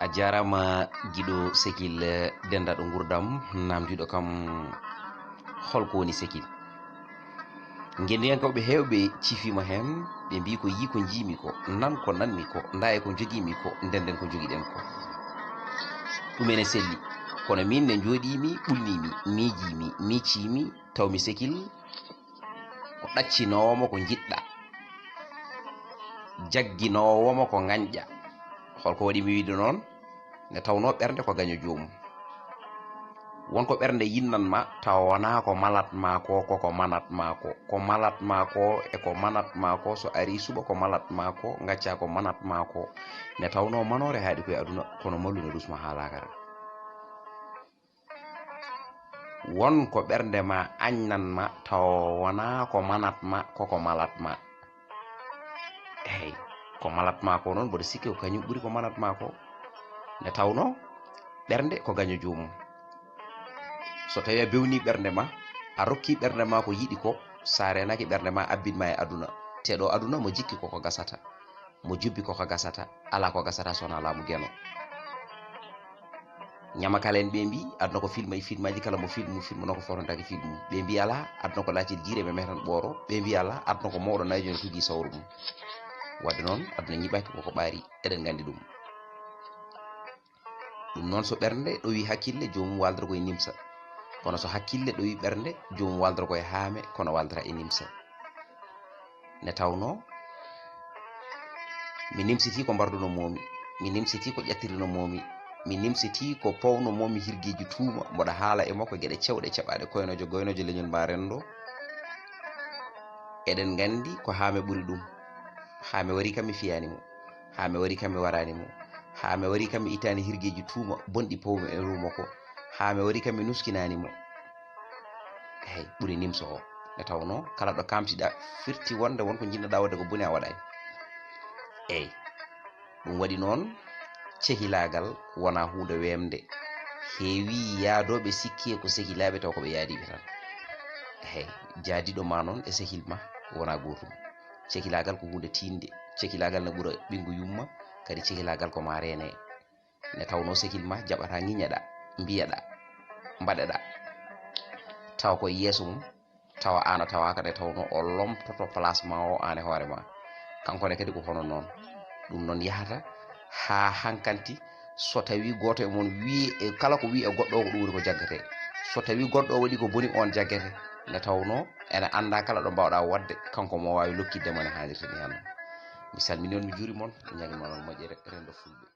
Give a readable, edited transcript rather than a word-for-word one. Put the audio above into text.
a jarama giɗo sekil dendaɗo gurdam namdiɗo kam holko woni sekil. Gendiyankoɓe hewɓe cifima hen ɓe mbi ko yi ko jimi ko nan ko nanmi ko daye ko joguimi ko ndenden ko joguiɗen ko ɗumene selli kono min ne joɗimi ɓulnimi miijimi micimi tawmi sekil ko ɗaccinowoma ko jiɗɗa jagginowoma ko gañƴa holko waɗi mi wiide noon nde tawno ɓernde ko gaño jomum wonko ɓernde yinnanma taw wona ko malatma ko koko manatma ko malatma ko e ko manatma ko so ari suba ko malatma ko gacca ko manatma ko nde tawno manore haaɗi koye aduna kono mallune rusma ha lakara wonko ɓernde ma añnanma taw wona ko manatma koko malatma eyyi ko malatma ko noon mboɗo sikki ko kañum ɓuuri ko manatma ko nde tawno ɓernde ko gaño jomum so tawi a bewni ɓernde ma a rokki ɓernde ma ko yiɗi ko sa renaki ɓernde ma abbinma e aduna teɗo aduna mo jikki koko gasata mo jubbi koko gasata ala ko gasata sowona laamu gueno ñamakala en ɓe mbi aduna ko film e filmaji kala mo film noko fortaki film ɓe mbi ala aduna ko laccil jiire ɓe mehtan ɓooro ɓe mbi ala aduna ko mawɗo nayi joni tugui sawru mum wadde noon aduna ñiɓaki koko ɓaari eɗen gandi ɗum noon so ɓernde ɗowi hakkille jomum waldata koye nimsa kono so hakkille ɗowi ɓernde jomum waldata koye haame kono waldata e nimsa nde tawno mi nimsiti ko mbarduno momi mi nimsiti ko ƴettirino momi mi nimsiti ko powno momi hirgueji tuuma mboɗa haala e makko gueɗe cewɗe caɓaɗe koynojo goynojo leñol mba rendo eɗen gandi ko haame ɓuuri ɗum haame wari kam mi fiyanimo haame wari kam mi waranimo haame wari kam mi ittani hirgueji tuuma bonɗi powmi e rumo ko haame wari kam mi nuskinanimo eyyi ɓuuri nimso o nde tawno kala ɗo kamtiɗa firti wonde wonko jinnoɗa wadde ko booni a waɗani eyyi ɗum waɗi noon cehilagal wona hunde wemde heewi yaadoɓe sikki ko sehilaɓe taw koɓe yaadiɓe tan eyyi jaadiɗo ma noon e sehil ma wona gotum cehilagal ko hunde tinde cehilagal ne ɓuura ɓingu yumma kadi cehilagal ko ma rene nde tawno sehil ma jaɓata guiñaɗa mbiyaɗa mbaɗeɗa taw koye yeeso mum tawa an a tawaka nde tawno o lomtoto place ma o an e hoore ma kankone kadi ko hono noon ɗum noon yahata ha hankanti so tawi goto e mon wi e kala ko wi e goɗɗo o ko ɗum woni ko jaggate so tawi goɗɗo o waɗi ko booni on jaggete nde tawno ene anda kala ɗo mbawɗa wadde kanko mo wawi lokkiddema no hannirta ni hanno mi salmini on mi juuri moon mi ñaguima noon moƴƴere rendo fulɓe.